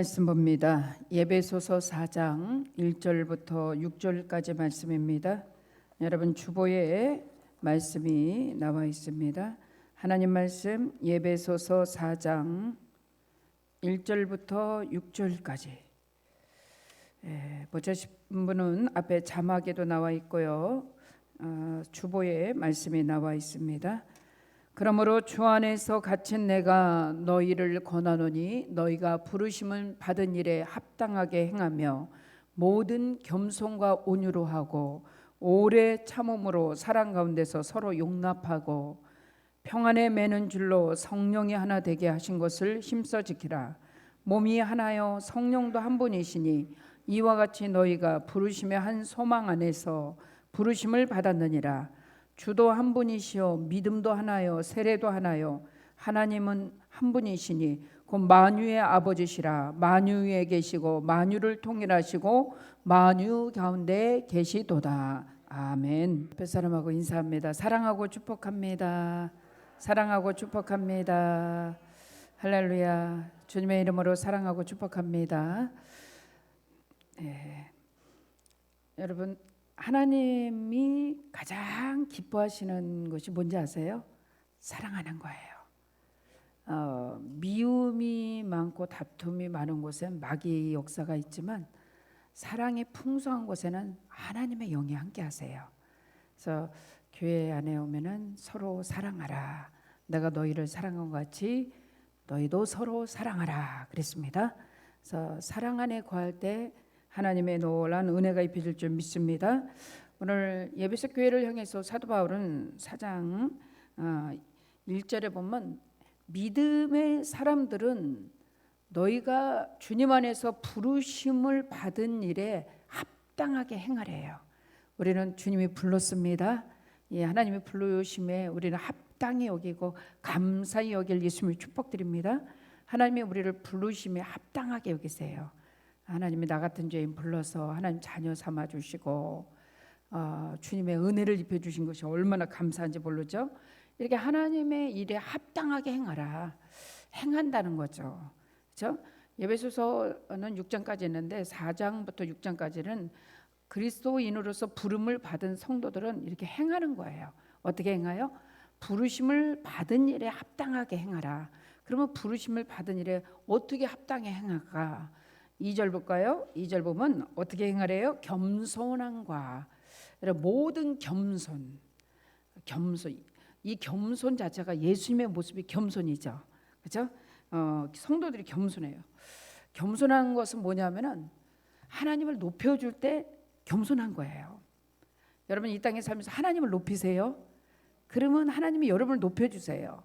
말씀 봅니다. 에베소서 4장 1절부터 6절까지 말씀입니다. 여러분 주보에 말씀이 나와 있습니다. 하나님 말씀 에베소서 4장 1절부터 6절까지. 보자신 분은 앞에 자막에도 나와 있고요. 주보에 말씀이 나와 있습니다. 그러므로 주 안에서 갇힌 내가 너희를 권하노니 너희가 부르심을 받은 일에 합당하게 행하며 모든 겸손과 온유로 하고 오래 참음으로 사랑 가운데서 서로 용납하고 평안에 매는 줄로 성령이 하나 되게 하신 것을 힘써 지키라. 몸이 하나요 성령도 한 분이시니 이와 같이 너희가 부르심의 한 소망 안에서 부르심을 받았느니라. 주도 한 분이시요 믿음도 하나요 세례도 하나요 하나님은 한 분이시니 곧 만유의 아버지시라. 만유 위에 계시고 만유를 통일하시고 만유 가운데 계시도다. 아멘. 옆에 사람하고 인사합니다. 사랑하고 축복합니다. 사랑하고 축복합니다. 할렐루야. 주님의 이름으로 사랑하고 축복합니다. 여러분 하나님이 가장 기뻐하시는 것이 뭔지 아세요? 사랑하는 거예요. 미움이 많고 다툼이 많은 곳엔 마귀의 역사가 있지만 사랑이 풍성한 곳에는 하나님의 영이 함께 하세요. 그래서 교회 안에 오면은 서로 사랑하라. 내가 너희를 사랑한 것 같이 너희도 서로 사랑하라 그랬습니다. 그래서 사랑 안에 거할 때 하나님의 놀라운 은혜가 입혀질 줄 믿습니다. 오늘 에베소 교회를 향해서 사도 바울은 4장 1절에 보면 믿음의 사람들은 너희가 주님 안에서 부르심을 받은 일에 합당하게 행하래요. 우리는 주님이 불렀습니다. 하나님의 부르심에 우리는 합당히 여기고 감사히 여길 예수님을 축복드립니다. 하나님이 우리를 부르심에 합당하게 여기세요. 하나님이 나 같은 죄인 불러서 하나님 자녀 삼아 주시고 주님의 은혜를 입혀 주신 것이 얼마나 감사한지 모르죠. 이렇게 하나님의 일에 합당하게 행하라. 행한다는 거죠. 그렇죠? 에베소서는 6장까지 있는데 4장부터 6장까지는 그리스도인으로서 부름을 받은 성도들은 이렇게 행하는 거예요. 어떻게 행하요? 부르심을 받은 일에 합당하게 행하라. 그러면 부르심을 받은 일에 어떻게 합당히 행할까? 2절 볼까요? 2절 보면 어떻게 행하래요? 겸손함과 모든 겸손. 이 겸손 자체가 예수님의 모습이 겸손이죠. 그렇죠? 성도들이 겸손해요. 겸손한 것은 뭐냐면은 하나님을 높여줄 때 겸손한 거예요. 여러분 이 땅에 살면서 하나님을 높이세요. 그러면 하나님이 여러분을 높여주세요.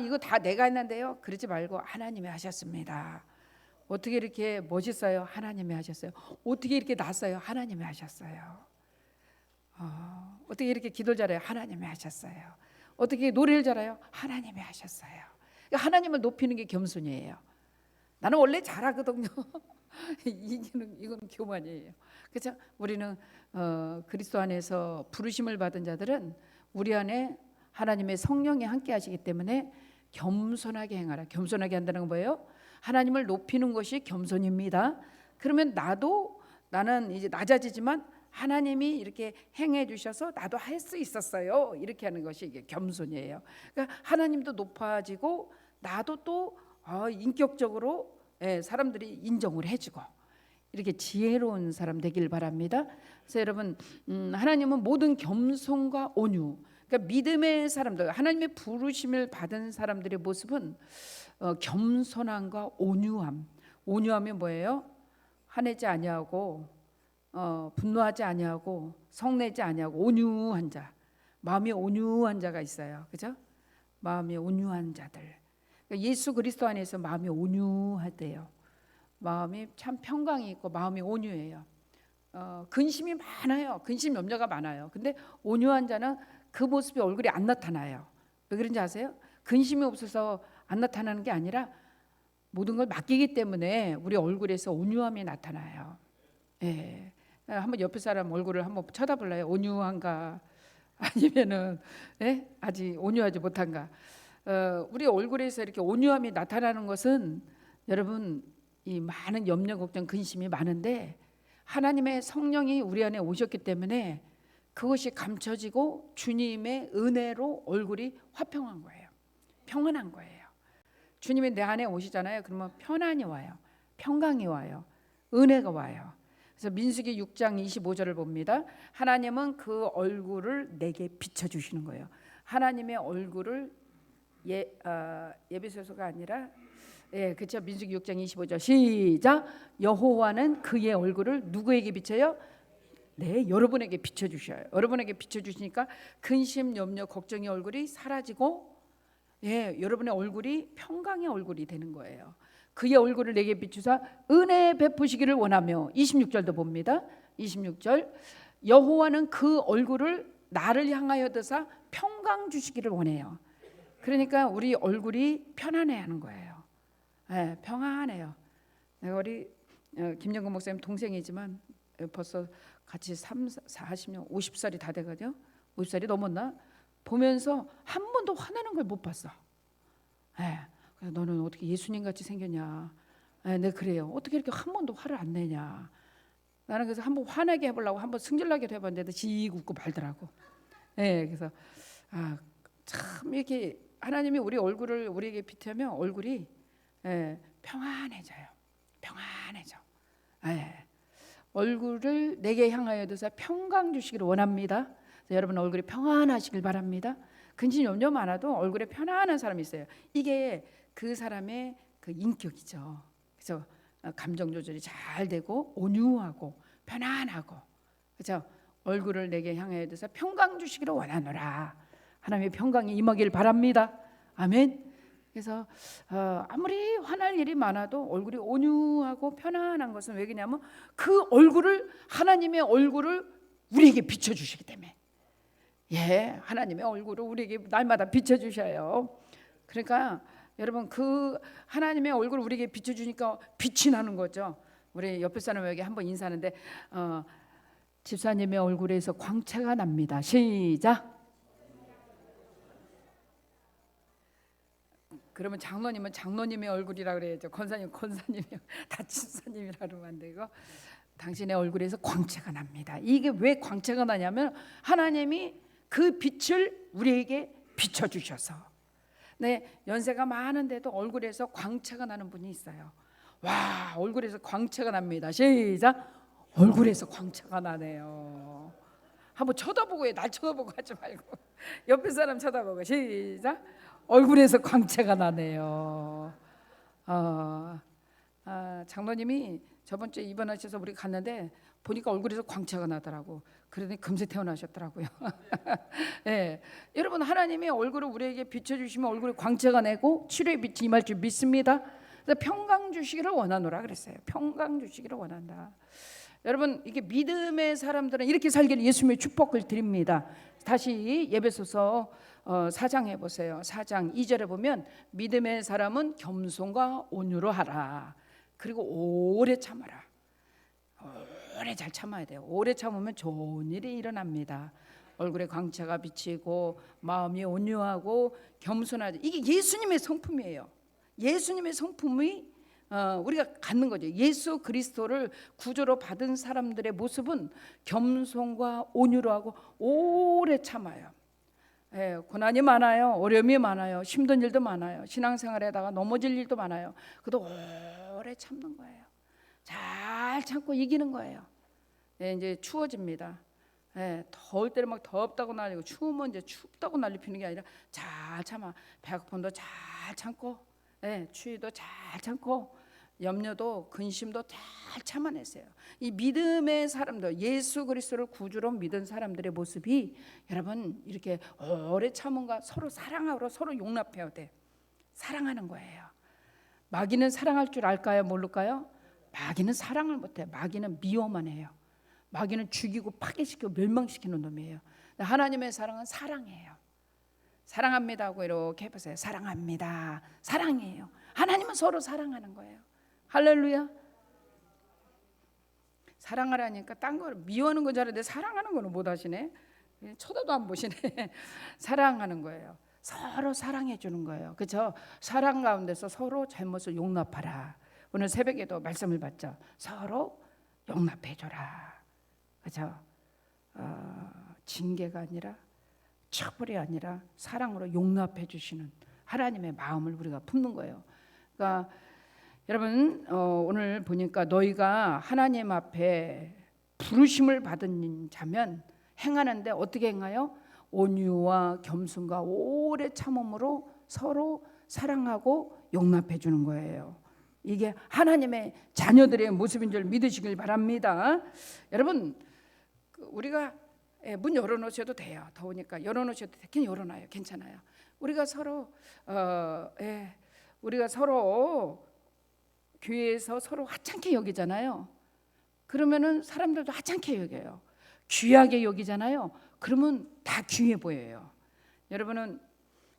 이거 다 내가 했는데요. 그러지 말고 하나님이 하셨습니다. 어떻게 이렇게 멋있어요? 하나님이 하셨어요. 어떻게 이렇게 낫어요? 하나님이 하셨어요. 어떻게 이렇게 기도를 잘해요? 하나님이 하셨어요. 어떻게 노래를 잘해요? 하나님이 하셨어요. 하나님을 높이는 게 겸손이에요. 나는 원래 잘하거든요. 이건 교만이에요. 그렇죠? 우리는 그리스도 안에서 부르심을 받은 자들은 우리 안에 하나님의 성령이 함께 하시기 때문에 겸손하게 행하라. 겸손하게 한다는 건 뭐예요? 하나님을 높이는 것이 겸손입니다. 그러면 나는 이제 낮아지지만 하나님이 이렇게 행해 주셔서 나도 할 수 있었어요. 이렇게 하는 것이 이게 겸손이에요. 그러니까 하나님도 높아지고 나도 또 인격적으로 사람들이 인정을 해주고 이렇게 지혜로운 사람 되길 바랍니다. 그래서 여러분 하나님은 모든 겸손과 온유, 그러니까 믿음의 사람들, 하나님의 부르심을 받은 사람들의 모습은 겸손함과 온유함. 온유함이 뭐예요? 화내지 아니하고 분노하지 아니하고 성내지 아니하고 온유한 자, 마음이 온유한 자가 있어요. 그죠? 마음이 온유한 자들. 그러니까 예수 그리스도 안에서 마음이 온유하대요. 마음이 참 평강이 있고 마음이 온유해요. 근심이 많아요. 근심 염려가 많아요. 근데 온유한 자는 그 모습이 얼굴이 안 나타나요. 왜 그런지 아세요? 근심이 없어서 안 나타나는 게 아니라 모든 걸 맡기기 때문에 우리 얼굴에서 온유함이 나타나요. 한번 옆에 사람 얼굴을 한번 쳐다볼래요? 온유한가? 아니면은 아직 온유하지 못한가? 우리 얼굴에서 이렇게 온유함이 나타나는 것은 여러분 이 많은 염려, 걱정, 근심이 많은데 하나님의 성령이 우리 안에 오셨기 때문에 그것이 감춰지고 주님의 은혜로 얼굴이 화평한 거예요. 평안한 거예요. 주님이 내 안에 오시잖아요. 그러면 편안이 와요. 평강이 와요. 은혜가 와요. 그래서 민수기 6장 25절을 봅니다. 하나님은 그 얼굴을 내게 비춰주시는 거예요. 하나님의 얼굴을 예비소서가 아니라 그렇죠. 민수기 6장 25절 시작. 여호와는 그의 얼굴을 누구에게 비춰요? 네, 여러분에게 비춰주셔요. 여러분에게 비춰주시니까 근심, 염려, 걱정의 얼굴이 사라지고 여러분의 얼굴이 평강의 얼굴이 되는 거예요. 그의 얼굴을 내게 비추사 은혜 베푸시기를 원하며 26절도 봅니다. 26절 여호와는 그 얼굴을 나를 향하여 드사 평강 주시기를 원해요. 그러니까 우리 얼굴이 편안해야 하는 거예요. 평안해요. 내가 우리 김영근 목사님 동생이지만 벌써 같이 40년 50살이 다 돼가죠. 50살이 넘었나? 보면서 한 번도 화내는 걸 못 봤어. 그래서 너는 어떻게 예수님 같이 생겼냐? 네 그래요. 어떻게 이렇게 한 번도 화를 안 내냐? 나는 그래서 한번 화내게 해보려고 한번 승질나게 해봤는데도 지 웃고 말더라고. 그래서 참 이렇게 하나님이 우리 얼굴을 우리에게 비추면 얼굴이 평안해져요. 평안해져. 얼굴을 내게 향하여 두사 평강 주시기를 원합니다. 여러분 얼굴이 평안하시길 바랍니다. 근심 염려 많아도 얼굴에 편안한 사람이 있어요. 이게 그 사람의 그 인격이죠. 그래서 감정 조절이 잘 되고 온유하고 편안하고 그렇죠. 얼굴을 내게 향하여 두사 평강 주시기를 원하노라. 하나님의 평강이 임하길 바랍니다. 아멘. 그래서 아무리 화날 일이 많아도 얼굴이 온유하고 편안한 것은 왜 그러냐면 그 얼굴을 하나님의 얼굴을 우리에게 비춰주시기 때문에 하나님의 얼굴을 우리에게 날마다 비춰주셔요. 그러니까 여러분 그 하나님의 얼굴을 우리에게 비춰주니까 빛이 나는 거죠. 우리 옆에 사람에게 한번 인사하는데 집사님의 얼굴에서 광채가 납니다. 시작. 그러면 장로님은 장로님의 얼굴이라 그래야죠. 권사님 권사님이 다 집사님이라 그러면 안 되고 당신의 얼굴에서 광채가 납니다. 이게 왜 광채가 나냐면 하나님이 그 빛을 우리에게 비춰주셔서 연세가 많은데도 얼굴에서 광채가 나는 분이 있어요. 와 얼굴에서 광채가 납니다. 시작. 얼굴에서 광채가 나네요. 한번 쳐다보고 날 쳐다보고 하지 말고 옆에 사람 쳐다보고 시작. 얼굴에서 광채가 나네요. 장로님이 저번 주에 입원하셔서 우리 갔는데 보니까 얼굴에서 광채가 나더라고. 그러더니 금세 태어나셨더라고요. 여러분 하나님의 얼굴을 우리에게 비춰주시면 얼굴에 광채가 내고 치료의 빛이 임할 줄 믿습니다. 그래서 평강 주시기를 원하노라 그랬어요. 평강 주시기를 원한다. 여러분 이게 믿음의 사람들은 이렇게 살기를 예수님의 축복을 드립니다. 다시 예배소서 4장 해보세요. 4장 2절에 보면 믿음의 사람은 겸손과 온유로 하라. 그리고 오래 참아라. 오래 잘 참아야 돼요. 오래 참으면 좋은 일이 일어납니다. 얼굴에 광채가 비치고 마음이 온유하고 겸손하지. 이게 예수님의 성품이에요. 예수님의 성품이 우리가 갖는 거죠. 예수 그리스도를 구주로 받은 사람들의 모습은 겸손과 온유로 하고 오래 참아요. 고난이 많아요. 어려움이 많아요. 힘든 일도 많아요. 신앙생활에다가 넘어질 일도 많아요. 그래도 오래 참는 거예요. 잘 참고 이기는 거예요. 이제 추워집니다. 더울 때는 막 덥다고 난리고 추우면 이제 춥다고 난리 피는 게 아니라 잘 참아. 배고픔도 잘 참고 추위도 잘 참고 염려도 근심도 잘 참아냈어요. 이 믿음의 사람들, 예수 그리스도를 구주로 믿은 사람들의 모습이 여러분 이렇게 오래 참음과 서로 사랑하고 서로 용납해야 돼. 사랑하는 거예요. 마귀는 사랑할 줄 알까요? 모를까요? 마귀는 사랑을 못해요. 마귀는 미워만 해요. 마귀는 죽이고 파괴시키고 멸망시키는 놈이에요. 하나님의 사랑은 사랑이에요. 사랑합니다 하고 이렇게 해보세요. 사랑합니다. 사랑이에요. 하나님은 서로 사랑하는 거예요. 할렐루야. 사랑하라니까 딴 거 미워하는 건 잘하는데 사랑하는 거는 못 하시네. 쳐다도 안 보시네. 사랑하는 거예요. 서로 사랑해 주는 거예요. 그렇죠? 사랑 가운데서 서로 잘못을 용납하라. 오늘 새벽에도 말씀을 받죠. 서로 용납해줘라. 그죠? 징계가 아니라 처벌이 아니라 사랑으로 용납해 주시는 하나님의 마음을 우리가 품는 거예요. 그러니까 여러분 오늘 보니까 너희가 하나님 앞에 부르심을 받은 자면 행하는데 어떻게 행하여? 온유와 겸손과 오래 참음으로 서로 사랑하고 용납해 주는 거예요. 이게 하나님의 자녀들의 모습인 줄 믿으시길 바랍니다. 여러분 우리가 문 열어놓으셔도 돼요. 더우니까 열어놓으셔도 돼. 그냥 열어놔요. 괜찮아요. 우리가 서로 교회에서 서로 하찮게 여기잖아요. 그러면은 사람들도 하찮게 여겨요. 귀하게 여기잖아요. 그러면 다 귀해 보여요. 여러분은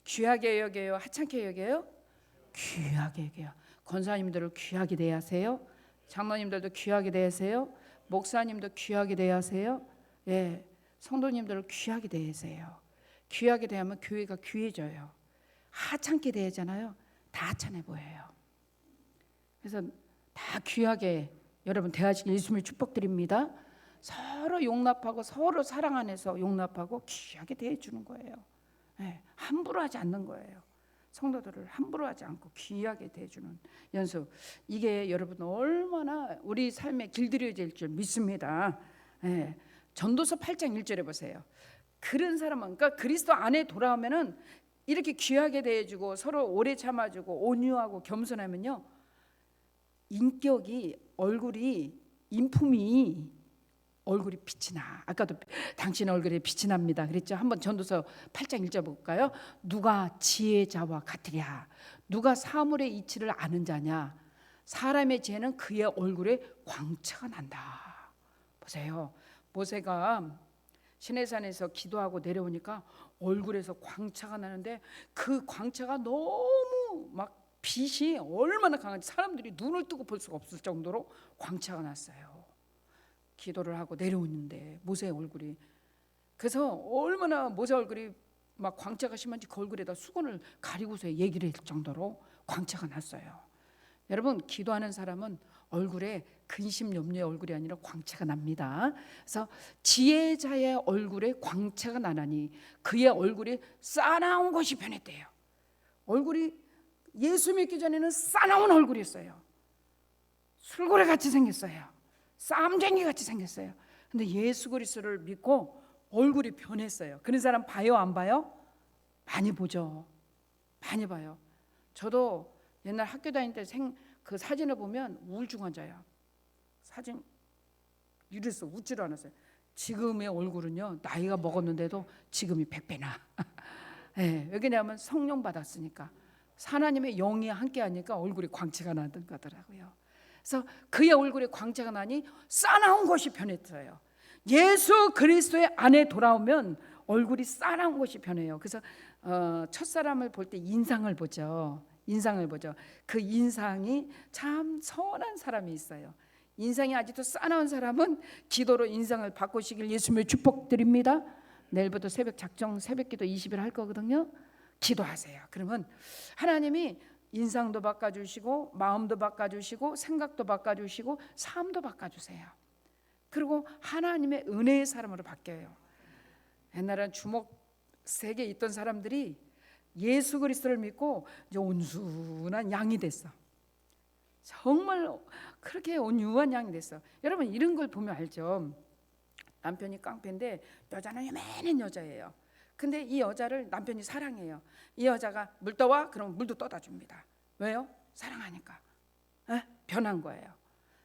귀하게 여겨요? 하찮게 여겨요? 귀하게 여겨요. 권사님들을 귀하게 대하세요. 장로님들도 귀하게 대하세요. 목사님도 귀하게 대하세요. 성도님들을 귀하게 대하세요. 귀하게 대하면 교회가 귀해져요. 하찮게 대하잖아요. 다 하찮아 보여요. 그래서 다 귀하게 여러분 대하시길 예수님의 축복드립니다. 서로 용납하고 서로 사랑 안에서 용납하고 귀하게 대해주는 거예요. 함부로 하지 않는 거예요. 성도들을 함부로 하지 않고 귀하게 대해주는 연습. 이게 여러분 얼마나 우리 삶에 길들여질 줄 믿습니다. 전도서 8장 1절에 보세요. 그런 사람은 그러니까 그리스도 안에 돌아오면은 이렇게 귀하게 대해주고 서로 오래 참아주고 온유하고 겸손하면요, 인격이 얼굴이 인품이 얼굴이 빛이 나. 아까도 당신 얼굴에 빛이 납니다 그랬죠. 한번 전도서 8장 1절 볼까요? 누가 지혜자와 같으랴. 누가 사물의 이치를 아는 자냐. 사람의 죄는 그의 얼굴에 광채가 난다. 보세요. 모세가 시내산에서 기도하고 내려오니까 얼굴에서 광채가 나는데 그 광채가 너무 막 빛이 얼마나 강한지 사람들이 눈을 뜨고 볼 수가 없을 정도로 광채가 났어요. 기도를 하고 내려오는데 모세의 얼굴이, 그래서 얼마나 모세 얼굴이 막 광채가 심한지 그 얼굴에다 수건을 가리고서 얘기를 할 정도로 광채가 났어요. 여러분 기도하는 사람은 얼굴에 근심 염려의 얼굴이 아니라 광채가 납니다. 그래서 지혜자의 얼굴에 광채가 나나니 그의 얼굴이 싸나운 것이 변했대요. 얼굴이 예수 믿기 전에는 싸나운 얼굴이었어요. 술고래 같이 생겼어요. 쌈쟁이 같이 생겼어요. 근데 예수 그리스도를 믿고 얼굴이 변했어요. 그런 사람 봐요, 안 봐요? 많이 보죠. 많이 봐요. 저도 옛날 학교 다닐 때 그 사진을 보면 우울증 환자예요. 사진 이랬어. 웃지도 않았어요. 지금의 얼굴은요, 나이가 먹었는데도 지금이 100배나. 왜냐하면 성령 받았으니까, 하나님의 영이 함께하니까 얼굴이 광채가 나던 거더라고요. 그래서 그의 얼굴에 광채가 나니 싸나운 것이 변했어요. 예수 그리스도의 안에 돌아오면 얼굴이 싸나운 것이 변해요. 그래서 첫사람을 볼 때 인상을 보죠. 그 인상이 참 선한 사람이 있어요. 인상이 아직도 싸나운 사람은 기도로 인상을 바꾸시길 예수님의 축복드립니다. 내일부터 새벽 작정 새벽기도 20일 할 거거든요. 기도하세요. 그러면 하나님이 인상도 바꿔주시고 마음도 바꿔주시고 생각도 바꿔주시고 삶도 바꿔주세요. 그리고 하나님의 은혜의 사람으로 바뀌어요. 옛날엔 주먹 세게 있던 사람들이 예수 그리스도를 믿고 이제 온순한 양이 됐어. 정말 그렇게 온유한 양이 됐어. 여러분 이런 걸 보면 알죠. 남편이 깡패인데 여자는 요만한 여자예요. 근데 이 여자를 남편이 사랑해요. 이 여자가 물 떠와? 그럼 물도 떠다 줍니다. 왜요? 사랑하니까. 변한 거예요.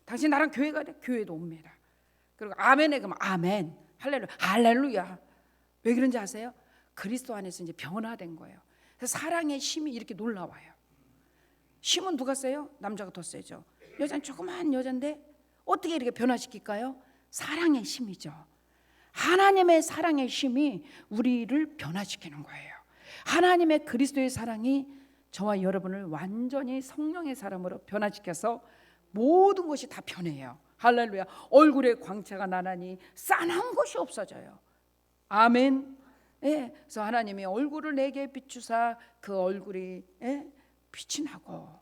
당신 나랑 교회 가래? 교회도 옵니다. 그리고 아멘에 그러면 아멘, 할렐루야, 할렐루야. 왜 그런지 아세요? 그리스도 안에서 이제 변화된 거예요. 그래서 사랑의 힘이 이렇게 놀라워요. 힘은 누가 세요? 남자가 더 세죠. 여자는 조그만 여잔데 어떻게 이렇게 변화시킬까요? 사랑의 힘이죠. 하나님의 사랑의 힘이 우리를 변화시키는 거예요. 하나님의 그리스도의 사랑이 저와 여러분을 완전히 성령의 사람으로 변화시켜서 모든 것이 다 변해요. 할렐루야. 얼굴에 광채가 나나니 싸나운 것이 없어져요. 아멘. 그래서 하나님이 얼굴을 내게 비추사 그 얼굴이 빛이 나고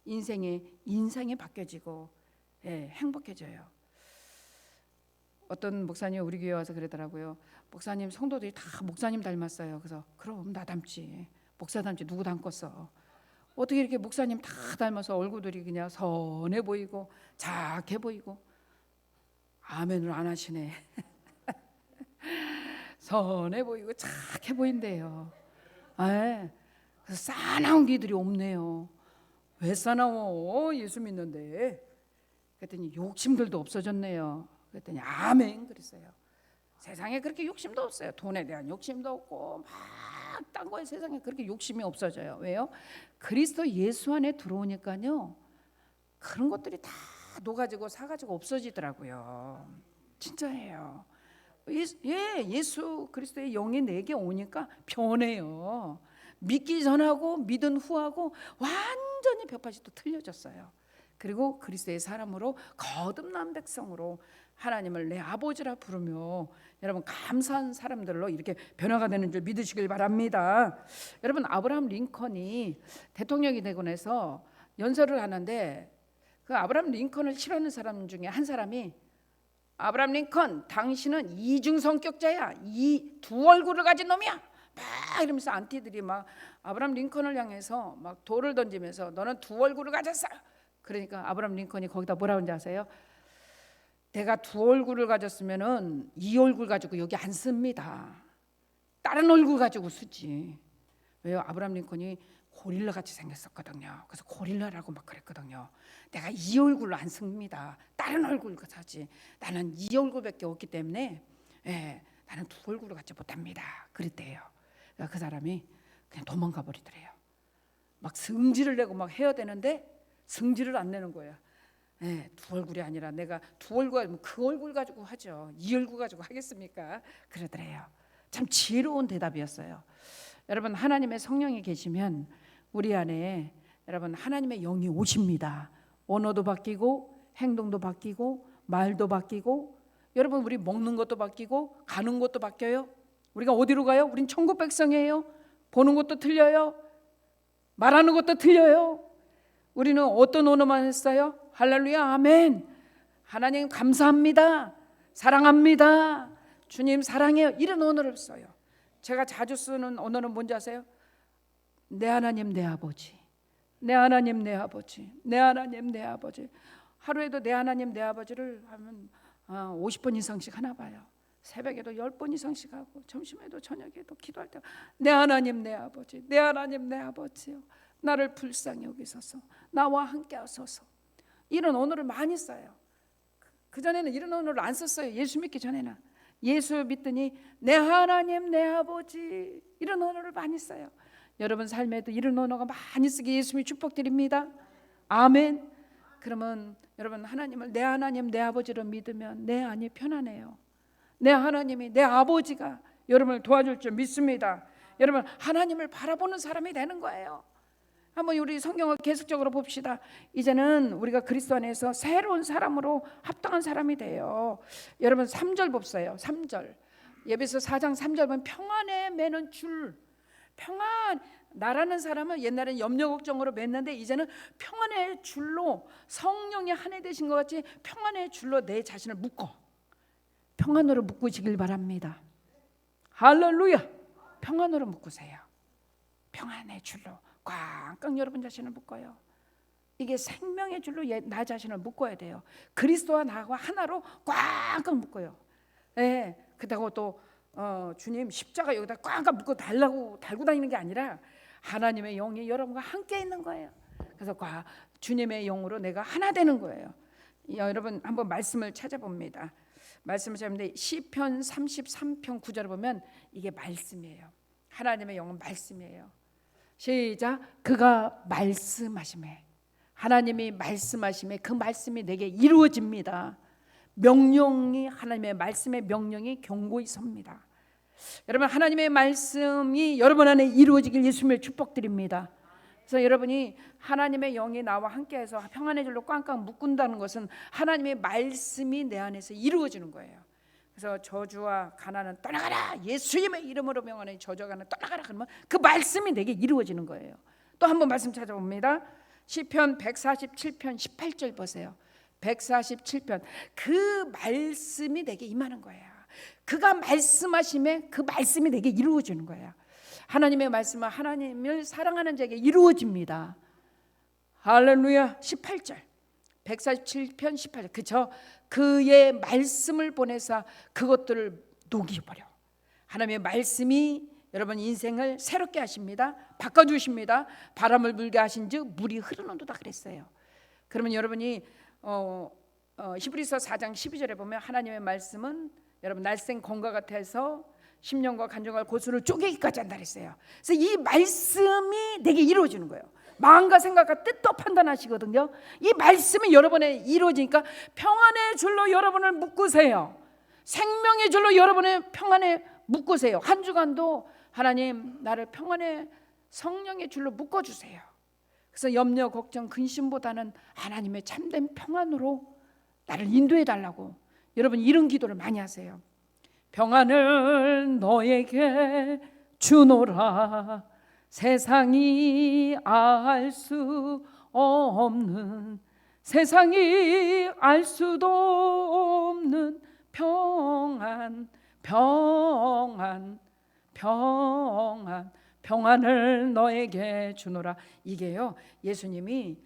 인생의 인생이 바뀌어지고 행복해져요. 어떤 목사님이 우리 교회 와서 그러더라고요. 목사님 성도들이 다 목사님 닮았어요. 그래서 그럼 나 닮지. 목사 닮지 누구 닮겠어. 어떻게 이렇게 목사님 다 닮아서 얼굴들이 그냥 선해 보이고 작게 보이고. 아멘을 안 하시네. 선해 보이고 착해 보인대요. 그래서 싸나운 귀들이 없네요. 왜 싸나워? 예수 믿는데. 그랬더니 욕심들도 없어졌네요. 그랬더니 아멘 그랬어요. 세상에 그렇게 욕심도 없어요. 돈에 대한 욕심도 없고 막 딴 거에 세상에 그렇게 욕심이 없어져요. 왜요? 그리스도 예수 안에 들어오니까요. 그런 것들이 다 녹아지고 사가지고 없어지더라고요. 진짜예요. 예수 그리스도의 영이 내게 오니까 변해요. 믿기 전하고 믿은 후하고 완전히 벽파지 또 틀려졌어요. 그리고 그리스도의 사람으로 거듭난 백성으로 하나님을 내 아버지라 부르며 여러분 감사한 사람들로 이렇게 변화가 되는 줄 믿으시길 바랍니다. 여러분 아브라함 링컨이 대통령이 되고 나서 연설을 하는데 그 아브라함 링컨을 싫어하는 사람 중에 한 사람이 아브라함 링컨 당신은 이중 성격자야. 이 두 얼굴을 가진 놈이야. 막 이러면서 안티들이 막 아브라함 링컨을 향해서 막 돌을 던지면서 너는 두 얼굴을 가졌어. 그러니까 아브라함 링컨이 거기다 뭐라고 하는지 아세요? 내가 두 얼굴을 가졌으면은 이 얼굴 가지고 여기 안 씁니다. 다른 얼굴 가지고 쓰지. 왜요? 아브라함 링컨이 고릴라 같이 생겼었거든요. 그래서 고릴라라고 막 그랬거든요. 내가 이 얼굴로 안 씁니다. 다른 얼굴 사지. 나는 이 얼굴밖에 없기 때문에 나는 두 얼굴을 갖지 못합니다. 그랬대요. 그 사람이 그냥 도망가 버리더래요. 막 성질을 내고 막 해야 되는데 성질을 안 내는 거야. 두 얼굴이 아니라 내가 두 얼굴 그 얼굴 가지고 하죠. 이 얼굴 가지고 하겠습니까? 그러더래요. 참 지혜로운 대답이었어요. 여러분 하나님의 성령이 계시면 우리 안에 여러분 하나님의 영이 오십니다. 언어도 바뀌고 행동도 바뀌고 말도 바뀌고 여러분 우리 먹는 것도 바뀌고 가는 것도 바뀌어요. 우리가 어디로 가요? 우린 천국 백성이에요. 보는 것도 틀려요. 말하는 것도 틀려요. 우리는 어떤 언어만 했어요? 할렐루야 아멘. 하나님 감사합니다. 사랑합니다. 주님 사랑해요. 이런 언어를 써요. 제가 자주 쓰는 언어는 뭔지 아세요? 내 하나님 내 아버지. 내 하나님 내 아버지. 내 하나님 내 아버지. 하루에도 내 하나님 내 아버지를 하면 50번 이상씩 하나 봐요. 새벽에도 10번 이상씩 하고 점심에도 저녁에도 기도할 때 내 하나님 내 아버지. 내 하나님 내 아버지요. 나를 불쌍히 여기소서. 나와 함께 하소서. 이런 언어를 많이 써요. 그전에는 이런 언어를 안 썼어요. 예수 믿기 전에는. 예수 믿더니 내 하나님 내 아버지 이런 언어를 많이 써요. 여러분 삶에도 이런 언어가 많이 쓰게 예수님이 축복드립니다. 아멘. 그러면 여러분 하나님을 내 하나님 내 아버지로 믿으면 내 안이 편안해요. 내 하나님이 내 아버지가 여러분을 도와줄 줄 믿습니다. 여러분 하나님을 바라보는 사람이 되는 거예요. 한번 우리 성경을 계속적으로 봅시다. 이제는 우리가 그리스도 안에서 새로운 사람으로 합당한 사람이 돼요. 여러분 3절 봅시다. 3절 예배서 4장 3절 보면 평안에 매는 줄. 평안 나라는 사람은 옛날에는 염려 걱정으로 맸는데 이제는 평안의 줄로 성령이 한 해 되신 것 같이 평안의 줄로 내 자신을 묶어 평안으로 묶으시길 바랍니다. 할렐루야. 평안으로 묶으세요. 평안의 줄로 꽉꽉 여러분 자신을 묶어요. 이게 생명의 줄로 나 자신을 묶어야 돼요. 그리스도와 나와 하나로 꽉꽉 묶어요. 그렇다고 또 주님 십자가 여기다 꽉꽉 묶고 달고 다니는 게 아니라 하나님의 영이 여러분과 함께 있는 거예요. 그래서 주님의 영으로 내가 하나 되는 거예요. 여러분 한번 말씀을 찾아봅니다. 말씀을 찾는데 시편 33편 9절을 보면 이게 말씀이에요. 하나님의 영은 말씀이에요. 시작. 그가 말씀하심에 하나님이 말씀하심에 그 말씀이 내게 이루어집니다. 명령이 하나님의 말씀의 명령이 견고히 섭니다. 여러분 하나님의 말씀이 여러분 안에 이루어지길 예수님을 축복드립니다. 그래서 여러분이 하나님의 영이 나와 함께해서 평안의 줄로 꽝꽝 묶는다는 것은 하나님의 말씀이 내 안에서 이루어지는 거예요. 그래서 저주와 가난은 떠나가라. 예수님의 이름으로 명하는 저주와 가난은 떠나가라. 그러면 그 말씀이 내게 이루어지는 거예요. 또 한번 말씀 찾아봅니다. 시편 147편 18절 보세요. 147편. 그 말씀이 내게 임하는 거예요. 그가 말씀하심에 그 말씀이 내게 이루어지는 거예요. 하나님의 말씀은 하나님을 사랑하는 자에게 이루어집니다. 할렐루야. 18절 147편 18절. 그죠? 그의 말씀을 보내사 그것들을 녹여버려. 하나님의 말씀이 여러분 인생을 새롭게 하십니다. 바꿔주십니다. 바람을 불게 하신즉 물이 흐르는도다 그랬어요. 그러면 여러분이 히브리서 4장 12절에 보면 하나님의 말씀은 여러분 날쌘 검과 같아서 심령과 간정과 고수를 쪼개기까지 한다 그랬어요. 그래서 이 말씀이 내게 이루어지는 거예요. 마음과 생각과 뜻도 판단하시거든요. 이 말씀이 여러분에 이루어지니까 평안의 줄로 여러분을 묶으세요. 생명의 줄로 여러분의 평안에 묶으세요. 한 주간도 하나님 나를 평안의 성령의 줄로 묶어주세요. 그래서 염려, 걱정, 근심보다는 하나님의 참된 평안으로 나를 인도해 달라고 여러분 이런 기도를 많이 하세요. 평안을 너에게 주노라. 세상이 알 수 없는, 세상이 알 수도 없는 평안, 평안, 평안, 평안을 너에게 주노라. 이게요, 예수님이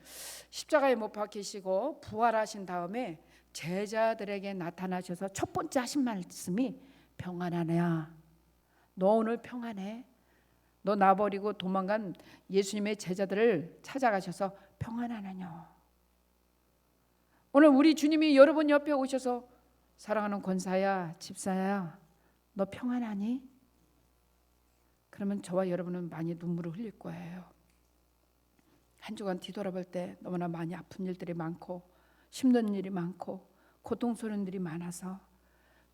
십자가에 못 박히시고 부활하신 다음에 제자들에게 나타나셔서 첫 번째 하신 말씀이 평안하냐, 너 오늘 평안해? 너 나버리고 도망간 예수님의 제자들을 찾아가셔서 평안하느냐. 오늘 우리 주님이 여러분 옆에 오셔서 사랑하는 권사야, 집사야, 너 평안하니? 그러면 저와 여러분은 많이 눈물을 흘릴 거예요. 한 주간 뒤돌아볼 때 너무나 많이 아픈 일들이 많고 힘든 일이 많고 고통스러운 일이 많아서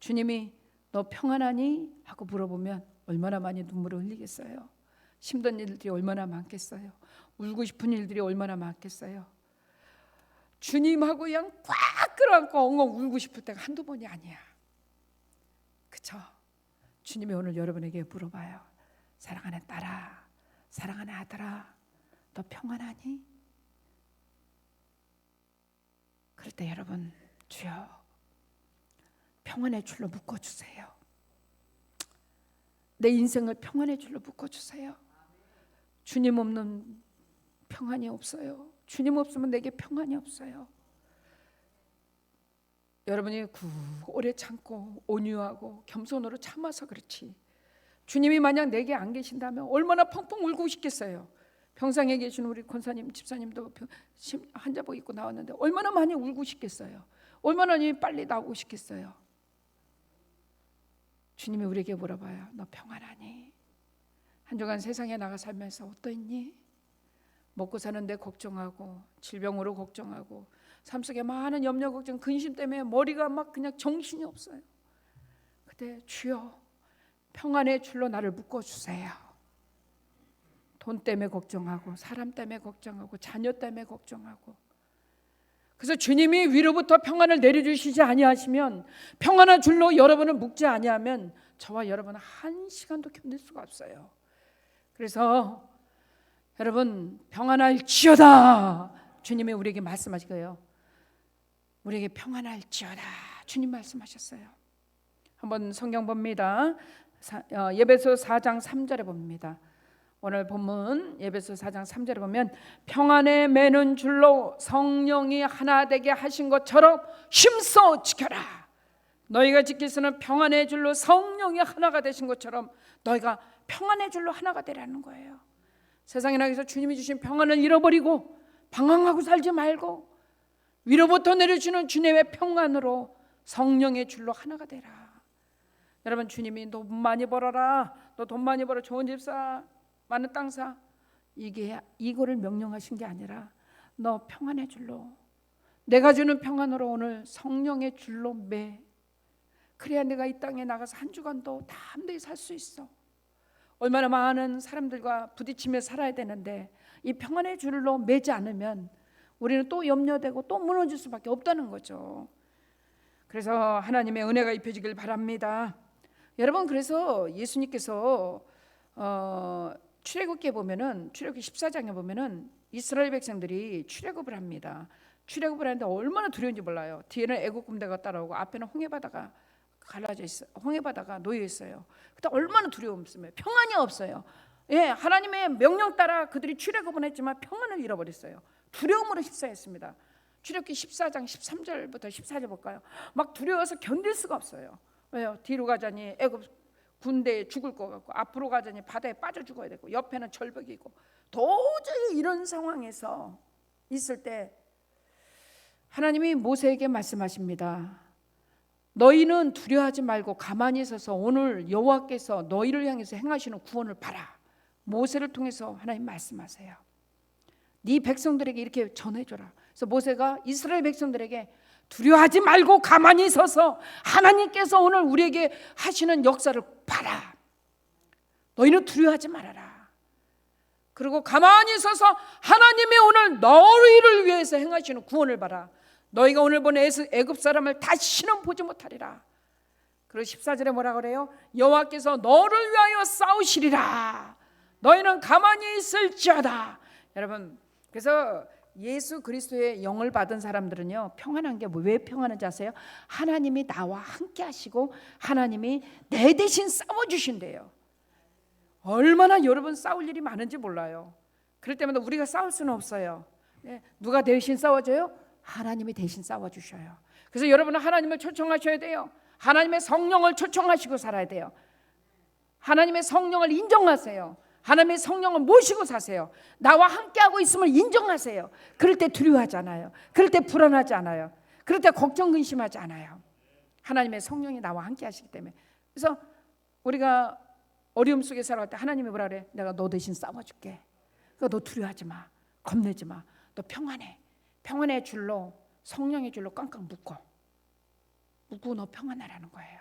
주님이 너 평안하니? 하고 물어보면 얼마나 많이 눈물을 흘리겠어요. 힘든 일들이 얼마나 많겠어요. 울고 싶은 일들이 얼마나 많겠어요. 주님하고 그냥 꽉 끌어안고 엉엉 울고 싶을 때가 한두 번이 아니야. 그쵸? 주님이 오늘 여러분에게 물어봐요. 사랑하는 딸아, 사랑하는 아들아, 너 평안하니? 그럴 때 여러분, 주여 평안의 줄로 묶어주세요. 내 인생을 평안의 줄로 묶어주세요. 주님 없는 평안이 없어요. 주님 없으면 내게 평안이 없어요. 여러분이 오래 참고 온유하고 겸손으로 참아서 그렇지, 주님이 만약 내게 안 계신다면 얼마나 펑펑 울고 싶겠어요. 평상에 계신 우리 권사님, 집사님도 환자복 입고 나왔는데 얼마나 많이 울고 싶겠어요. 얼마나 빨리 나오고 싶겠어요. 주님이 우리에게 물어봐요. 너 평안하니? 한 주간 세상에 나가 살면서 어떠했니? 먹고 사는데 걱정하고 질병으로 걱정하고 삶 속에 많은 염려, 걱정, 근심 때문에 머리가 막 그냥 정신이 없어요. 그때 주여 평안의 줄로 나를 묶어주세요. 돈 때문에 걱정하고 사람 때문에 걱정하고 자녀 때문에 걱정하고, 그래서 주님이 위로부터 평안을 내려주시지 아니하시면, 평안한 줄로 여러분을 묶지 아니하면 저와 여러분은 한 시간도 견딜 수가 없어요. 그래서 여러분 평안할지어다, 주님이 우리에게 말씀하시고요. 우리에게 평안할지어다 주님 말씀하셨어요. 한번 성경 봅니다. 예배소 4장 3절에 봅니다. 오늘 본문 예배소 4장 3절에 보면 평안에 매는 줄로 성령이 하나 되게 하신 것처럼 힘써 지켜라. 너희가 지키시는 평안의 줄로 성령이 하나가 되신 것처럼 너희가 평안의 줄로 하나가 되라는 거예요. 세상에 나가서 주님이 주신 평안을 잃어버리고 방황하고 살지 말고 위로부터 내려주는 주님의 평안으로 성령의 줄로 하나가 되라. 여러분, 주님이 너 돈 많이 벌어라, 너 돈 많이 벌어, 좋은 집 사, 많은 땅 사, 이거를 명령하신 게 아니라 너 평안의 줄로, 내가 주는 평안으로 오늘 성령의 줄로 매. 그래야 내가 이 땅에 나가서 한 주간도 담대히 살 수 있어. 얼마나 많은 사람들과 부딪히며 살아야 되는데 이 평안의 줄로 매지 않으면 우리는 또 염려되고 또 무너질 수밖에 없다는 거죠. 그래서 하나님의 은혜가 입혀지길 바랍니다. 여러분, 그래서 예수님께서 출애굽기에 보면은, 출애굽기 14장에 보면은 이스라엘 백성들이 출애굽을 합니다. 출애굽을 하는데 얼마나 두려운지 몰라요. 뒤에는 애국 군대가 따라오고 앞에는 홍해바다가 갈라져 있어. 홍해바다가 놓여 있어요. 그때 얼마나 두려움스러워요. 평안이 없어요. 예, 하나님의 명령 따라 그들이 출애굽은 했지만 평안을 잃어버렸어요. 두려움으로 휩싸였습니다. 출애굽기 14장 13절부터 14절 볼까요? 막 두려워서 견딜 수가 없어요. 왜요? 뒤로 가자니 애굽 군대에 죽을 것 같고, 앞으로 가자니 바다에 빠져 죽어야 되고, 옆에는 절벽이 있고, 도저히 이런 상황에서 있을 때 하나님이 모세에게 말씀하십니다. 너희는 두려워하지 말고 가만히 서서 오늘 여호와께서 너희를 향해서 행하시는 구원을 봐라. 모세를 통해서 하나님 말씀하세요. 네 백성들에게 이렇게 전해줘라. 그래서 모세가 이스라엘 백성들에게 두려워하지 말고 가만히 서서 하나님께서 오늘 우리에게 하시는 역사를 봐라. 너희는 두려워하지 말아라. 그리고 가만히 서서 하나님이 오늘 너희를 위해서 행하시는 구원을 봐라. 너희가 오늘 본 애굽 사람을 다시는 보지 못하리라. 그리고 14절에 뭐라 그래요? 여호와께서 너를 위하여 싸우시리라. 너희는 가만히 있을지어다. 여러분, 그래서 예수 그리스도의 영을 받은 사람들은요, 평안한 게 왜 평안한지 아세요? 하나님이 나와 함께 하시고 하나님이 내 대신 싸워주신대요. 얼마나 여러분 싸울 일이 많은지 몰라요. 그럴 때마다 우리가 싸울 수는 없어요. 누가 대신 싸워줘요? 하나님이 대신 싸워주셔요. 그래서 여러분은 하나님을 초청하셔야 돼요. 하나님의 성령을 초청하시고 살아야 돼요. 하나님의 성령을 인정하세요. 하나님의 성령을 모시고 사세요. 나와 함께하고 있음을 인정하세요. 그럴 때 두려워하지 않아요. 그럴 때 불안하지 않아요. 그럴 때 걱정 근심하지 않아요. 하나님의 성령이 나와 함께 하시기 때문에. 그래서 우리가 어려움 속에 살아갈 때 하나님이 뭐라 그래? 내가 너 대신 싸워줄게. 그러니까 너 두려워하지 마. 겁내지 마. 너 평안해. 평안의 줄로, 성령의 줄로 깡깡 묶고 너 평안하라는 거예요.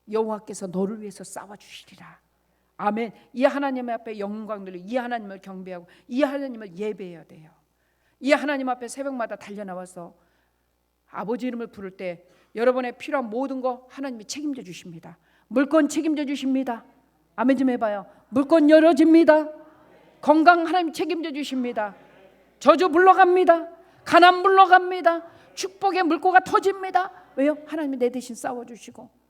여호와께서 너를 위해서 싸워주시리라. 아멘. 이 하나님 앞에 영광 돌리고 이 하나님을 경배하고 이 하나님을 예배해야 돼요. 이 하나님 앞에 새벽마다 달려나와서 아버지 이름을 부를 때 여러분의 필요한 모든 거 하나님이 책임져 주십니다. 물건 책임져 주십니다. 아멘 좀 해봐요. 물건 열어집니다. 건강 하나님 책임져 주십니다. 저주 물러갑니다. 가난 물러갑니다. 축복의 물고가 터집니다. 왜요? 하나님이 내 대신 싸워주시고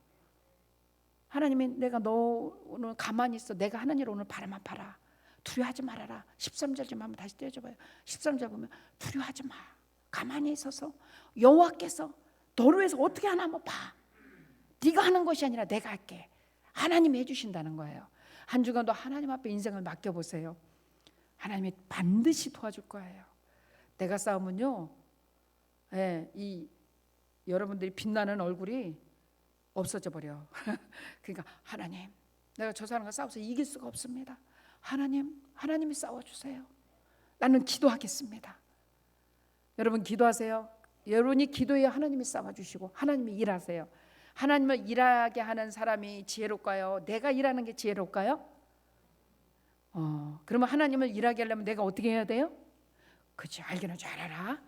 하나님이 내가 너 오늘 가만히 있어. 내가 하나님을 오늘 바라만 봐라. 두려워하지 말아라. 13절 좀 한번 다시 떼어줘봐요. 13절 보면 두려워하지 마. 가만히 있어서 여호와께서 너를 위해서 어떻게 하나 한번 봐. 네가 하는 것이 아니라 내가 할게. 하나님이 해주신다는 거예요. 한 주간도 하나님 앞에 인생을 맡겨보세요. 하나님이 반드시 도와줄 거예요. 내가 싸우면요, 이 여러분들이 빛나는 얼굴이 없어져 버려. 그러니까 하나님, 내가 저 사람과 싸워서 이길 수가 없습니다. 하나님이 싸워주세요. 나는 기도하겠습니다. 여러분 기도하세요. 여러분이 기도해야 하나님이 싸워주시고 하나님이 일하세요. 하나님을 일하게 하는 사람이 지혜로울까요? 내가 일하는 게 지혜로울까요? 그러면 하나님을 일하게 하려면 내가 어떻게 해야 돼요? 그치, 알기는 잘 알아.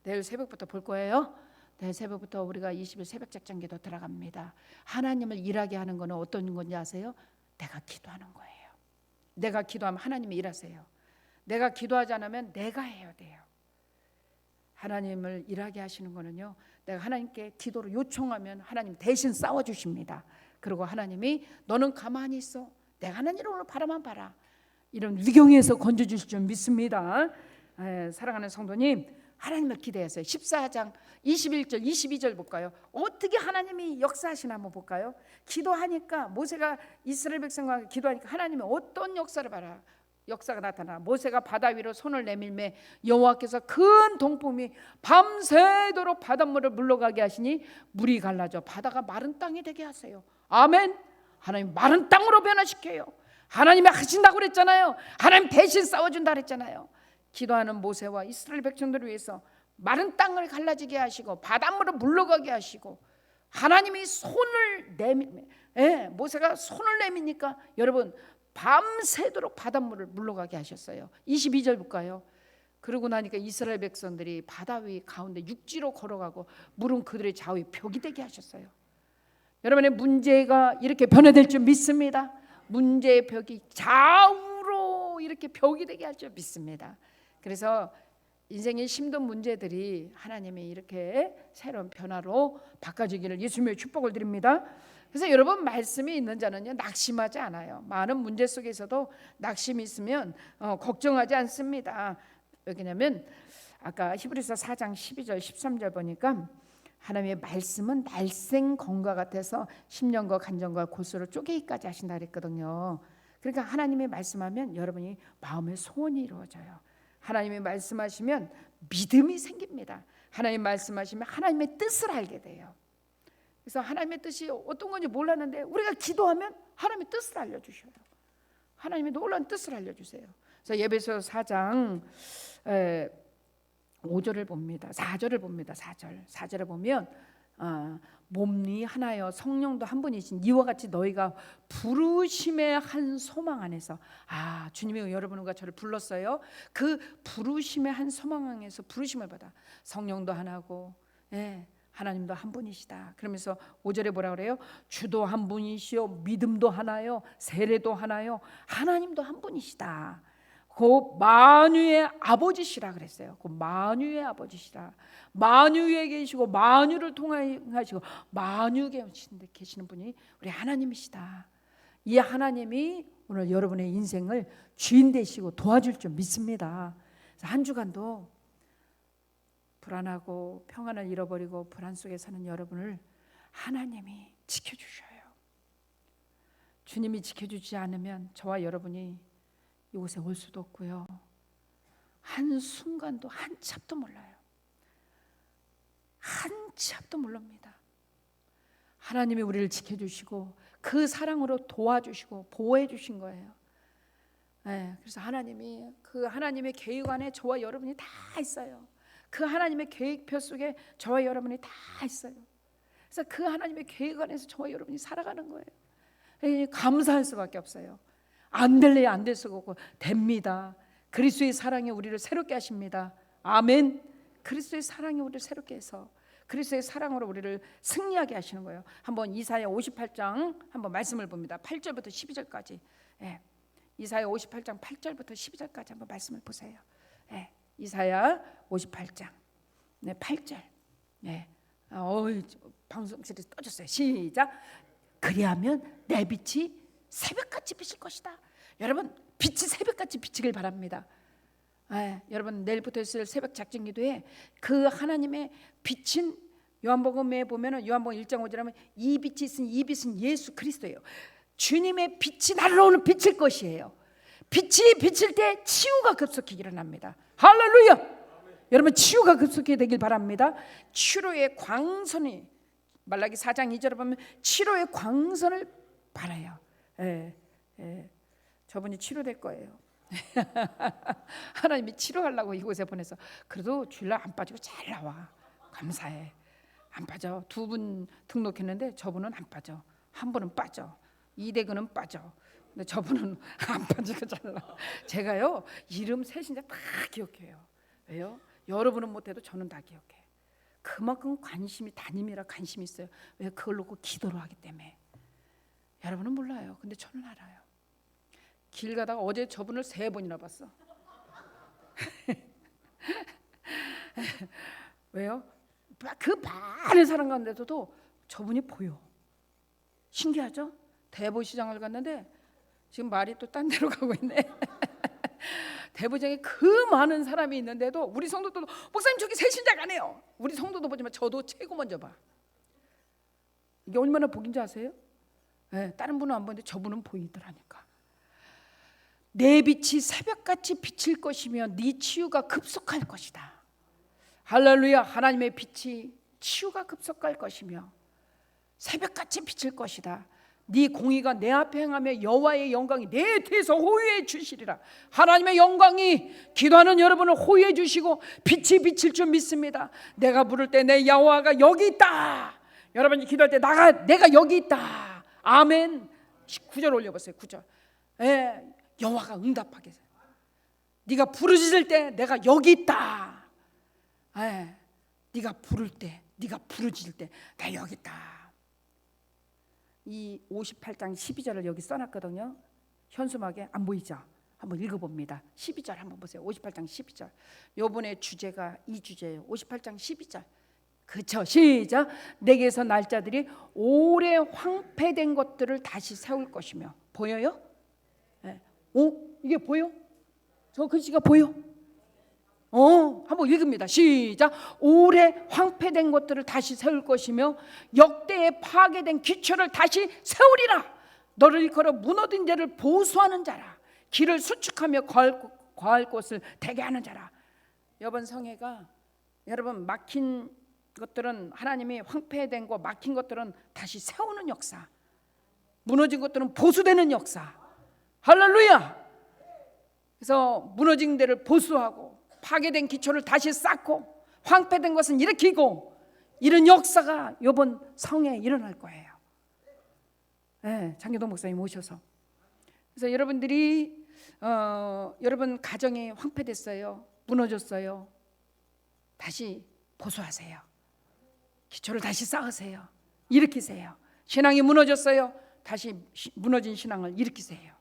내일 새벽부터 볼 거예요. 내일 새벽부터 우리가 20일 새벽 작전기도 들어갑니다. 하나님을 일하게 하는 거는 어떤 건지 아세요? 내가 기도하는 거예요. 내가 기도하면 하나님이 일하세요. 내가 기도하지 않으면 내가 해야 돼요. 하나님을 일하게 하시는 거는요, 내가 하나님께 기도로 요청하면 하나님 대신 싸워주십니다. 그리고 하나님이 너는 가만히 있어. 내가 하나님을 오늘 바라만 봐라. 이런 위경에서 건져주실 줄 믿습니다. 사랑하는 성도님, 하나님을 기대하세요. 14장 21절 22절 볼까요? 어떻게 하나님이 역사하시나 한번 볼까요? 기도하니까 모세가 이스라엘 백성과 기도하니까 하나님이 어떤 역사가 나타나. 모세가 바다 위로 손을 내밀매 여호와께서 큰 동풍이 밤새도록 바닷물을 물러가게 하시니 물이 갈라져 바다가 마른 땅이 되게 하세요. 아멘. 하나님 마른 땅으로 변화시켜요. 하나님이 하신다고 그랬잖아요. 하나님 대신 싸워준다 그랬잖아요. 기도하는 모세와 이스라엘 백성들을 위해서 마른 땅을 갈라지게 하시고 바닷물을 물러가게 하시고 하나님이 손을 모세가 손을 내미니까 여러분 밤새도록 바닷물을 물러가게 하셨어요. 22절 볼까요? 그러고 나니까 이스라엘 백성들이 바다 위 가운데 육지로 걸어가고 물은 그들의 좌우에 벽이 되게 하셨어요. 여러분의 문제가 이렇게 변화될 줄 믿습니다. 문제의 벽이 좌우로 이렇게 벽이 되게 할 줄 믿습니다. 그래서 인생의 힘든 문제들이 하나님이 이렇게 새로운 변화로 바꿔주기를 예수님의 축복을 드립니다. 그래서 여러분, 말씀이 있는 자는요 낙심하지 않아요. 많은 문제 속에서도 낙심이 있으면 걱정하지 않습니다. 왜냐하면 아까 히브리서 4장 12절 13절 보니까 하나님의 말씀은 날생 검과 같아서 심령과 간정과 골수를 쪼개기까지 하신다 그랬거든요. 그러니까 하나님의 말씀하면 여러분이 마음의 소원이 이루어져요. 하나님이 말씀하시면 믿음이 생깁니다. 하나님 말씀하시면 하나님의 뜻을 알게 돼요. 그래서 하나님의 뜻이 어떤 건지 몰랐는데 우리가 기도하면 하나님의 뜻을 알려주셔요. 하나님의 놀라운 뜻을 알려주세요. 그래서 에베소 4장 5절을 봅니다. 4절을 봅니다. 4절에 보면 몸이 하나여 성령도 한 분이신 이와 같이 너희가 부르심의 한 소망 안에서 주님이 여러분과 저를 불렀어요. 그 부르심의 한 소망 안에서 부르심을 받아 성령도 하나고 하나님도 한 분이시다. 그러면서 5절에 뭐라 그래요? 주도 한 분이시요 믿음도 하나요 세례도 하나요 하나님도 한 분이시다. 그 만유의 아버지시라 그랬어요. 그 만유의 아버지시라. 만유에 계시고 만유를 통하시고 만유에 계시는 분이 우리 하나님이시다. 이 하나님이 오늘 여러분의 인생을 주인 되시고 도와줄 줄 믿습니다. 그래서 한 주간도 불안하고 평안을 잃어버리고 불안 속에 사는 여러분을 하나님이 지켜주셔요. 주님이 지켜주지 않으면 저와 여러분이 이곳에 올 수도 없고요. 한순간도 한 치 앞도 몰라요. 한 치 앞도 모릅니다. 하나님이 우리를 지켜주시고 그 사랑으로 도와주시고 보호해 주신 거예요. 그래서 하나님이 그 하나님의 계획 안에 저와 여러분이 다 있어요. 그 하나님의 계획표 속에 저와 여러분이 다 있어요. 그래서 그 하나님의 계획 안에서 저와 여러분이 살아가는 거예요. 감사할 수밖에 없어요. 안 될래 안 될 수가 없고 됩니다. 그리스도의 사랑이 우리를 새롭게 하십니다. 아멘. 그리스도의 사랑이 우리를 새롭게 해서 그리스도의 사랑으로 우리를 승리하게 하시는 거예요. 한번 이사야 58장 한번 말씀을 봅니다. 8절부터 12절까지. 이사야 58장 8절부터 12절까지 한번 말씀을 보세요. 이사야 58장 8절. 방송실에서 떠졌어요. 시작. 그리하면 내 빛이 새벽같이 비칠 것이다. 여러분, 빛이 새벽같이 비치길 바랍니다. 여러분, 내일부터 있을 새벽 작전 기도에 그 하나님의 빛인 요한복음에 보면은 요한복음 1장 5절에 하면 이 빛이 있으니 이 빛은 예수 그리스도예요. 주님의 빛이 나를 오늘 비칠 것이에요. 빛이 비칠 때 치유가 급속히 일어납니다. 할렐루야. 여러분, 치유가 급속히 되길 바랍니다. 치료의 광선이 말라기 4장 2절에 보면 치료의 광선을 바라요. 저분이 치료될 거예요. 하나님이 치료하려고 이곳에 보내서 그래도 주일날 안 빠지고 잘 나와. 감사해. 안 빠져. 2분 등록했는데 저분은 안 빠져. 한 분은 빠져. 이대근은 빠져. 근데 저분은 안 빠지고 잘 나와. 제가요 이름 셋인자 다 기억해요. 왜요? 여러분은 못해도 저는 다 기억해. 그만큼 관심이 담임이라 관심이 있어요. 왜? 그걸 놓고 기도를 하기 때문에. 여러분은 몰라요. 근데 저는 알아요. 길 가다가 어제 저분을 3번이나 봤어. 왜요? 그 많은 사람 가운데서도 저분이 보여. 신기하죠? 대보시장을 갔는데 지금 말이 또 딴 데로 가고 있네. 대보장에 그 많은 사람이 있는데도 우리 성도들도 목사님 저기 새신자 가네요. 우리 성도도 보지만 저도 최고 먼저 봐. 이게 얼마나 복인 줄 아세요? 다른 분은 안 보는데 저분은 보이더라니까. 내 빛이 새벽같이 비칠 것이며 네 치유가 급속할 것이다. 할렐루야. 하나님의 빛이 치유가 급속할 것이며 새벽같이 비칠 것이다. 네 공의가 내 앞에 행하며 여호와의 영광이 내 뒤에서 호유해 주시리라. 하나님의 영광이 기도하는 여러분을 호유해 주시고 빛이 비칠 줄 믿습니다. 내가 부를 때 내 여호와가 여기 있다. 여러분이 기도할 때 내가 여기 있다. 아멘. 9절 올려보세요. 9절. 여호와가 응답하게 해서 네가 부르짖을 때 내가 여기 있다. 네가 부를 때, 네가 부르짖을 때 내가 여기 있다. 이 58장 12절을 여기 써놨거든요. 현수막에 안 보이죠? 한번 읽어봅니다. 12절 한번 보세요. 58장 12절. 요번에 주제가 이 주제예요. 58장 12절. 그쵸? 시작. 내게서 날짜들이 오래 황폐된 것들을 다시 세울 것이며. 보여요? 네. 이게 보여? 저 글씨가 보여? 한번 읽습니다. 시작. 오래 황폐된 것들을 다시 세울 것이며 역대에 파괴된 기초를 다시 세우리라. 너를 일컬어 무너진 데를 보수하는 자라. 길을 수축하며 거할 곳을 되게 하는 자라. 이번 성회가 여러분 막힌 것들은 하나님이 황폐된 거 막힌 것들은 다시 세우는 역사, 무너진 것들은 보수되는 역사. 할렐루야. 그래서 무너진 데를 보수하고 파괴된 기초를 다시 쌓고 황폐된 것은 일으키고 이런 역사가 이번 성회에 일어날 거예요. 네, 장기동 목사님 오셔서. 그래서 여러분들이 여러분 가정이 황폐됐어요. 무너졌어요. 다시 보수하세요. 기초를 다시 쌓으세요. 일으키세요. 신앙이 무너졌어요. 다시 무너진 신앙을 일으키세요.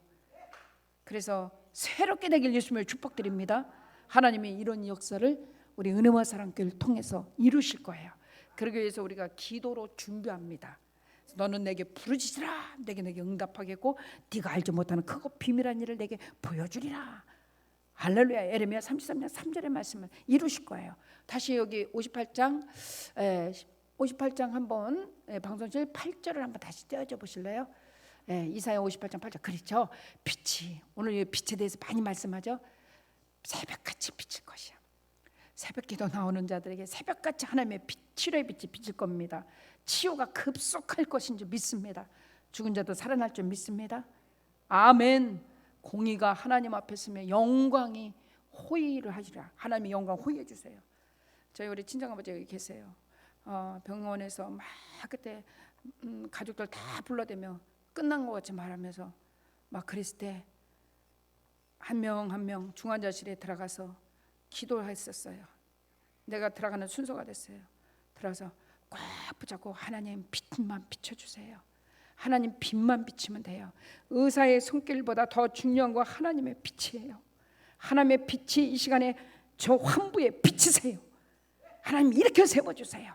그래서 새롭게 되길 예수님을 축복드립니다. 하나님이 이런 역사를 우리 은혜와 사랑교회를 통해서 이루실 거예요. 그러기 위해서 우리가 기도로 준비합니다. 너는 내게 부르짖으라. 내게 응답하겠고 네가 알지 못하는 크고 비밀한 일을 내게 보여주리라. 할렐루야. 에레미야 33장 3절의 말씀을 이루실 거예요. 다시 여기 58장 한번 방송실 8절을 한번 다시 떼어줘 보실래요? 이사야 58장 8절. 그렇죠. 빛이 오늘 빛에 대해서 많이 말씀하죠. 새벽같이 비칠 것이야. 새벽기도 나오는 자들에게 새벽같이 하나님의 치료의 빛이 비칠 겁니다. 치유가 급속할 것인 줄 믿습니다. 죽은 자도 살아날 줄 믿습니다. 아멘. 공의가 하나님 앞에 서면 영광이 호의를 하시라. 하나님의 영광 호의해 주세요. 저희 우리 친정아버지 여기 계세요. 병원에서 막 그때 가족들 다 불러대며 끝난 것 같이 말하면서 막 그랬을 때 한 명 한 명 중환자실에 들어가서 기도했었어요. 내가 들어가는 순서가 됐어요. 들어가서 꽉 붙잡고 하나님 빛만 비춰주세요. 하나님 빛만 비치면 돼요. 의사의 손길보다 더 중요한 건 하나님의 빛이에요. 하나님의 빛이 이 시간에 저 환부에 비치세요. 하나님 이렇게 세워주세요.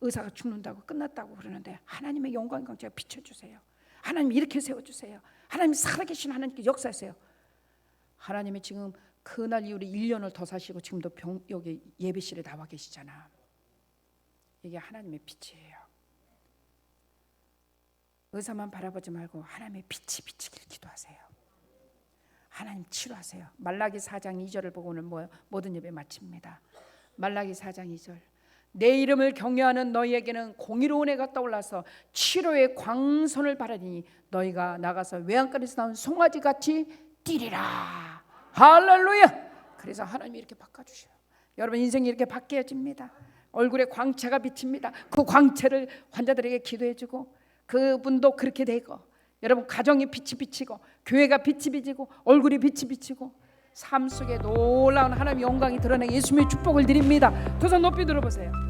의사가 죽는다고 끝났다고 그러는데 하나님의 영광 강제가 비춰주세요. 하나님 이렇게 세워주세요. 하나님 살아계신 하나님께 역사하세요. 하나님이 지금 그날 이후로 1년을 더 사시고 지금도 여기 예배실에 나와 계시잖아. 이게 하나님의 빛이에요. 의사만 바라보지 말고 하나님의 빛이 비치길 기도하세요. 하나님 치료하세요. 말라기 4장 2절을 보고 오늘 모든 예배 마칩니다. 말라기 4장 2절. 내 이름을 경외하는 너희에게는 공의로운 해가 떠올라서 치료의 광선을 바라리니 너희가 나가서 외양간에서 나온 송아지같이 뛰리라. 할렐루야. 그래서 하나님이 이렇게 바꿔주셔요. 여러분 인생이 이렇게 바뀌어집니다. 얼굴에 광채가 비칩니다. 그 광채를 환자들에게 기도해주고 그분도 그렇게 되고 여러분 가정이 빛이 비치고 교회가 빛이 비치고 얼굴이 빛이 비치고 삶 속에 놀라운 하나님의 영광이 드러나게 예수님의 축복을 드립니다. 두 손 높이 들어보세요.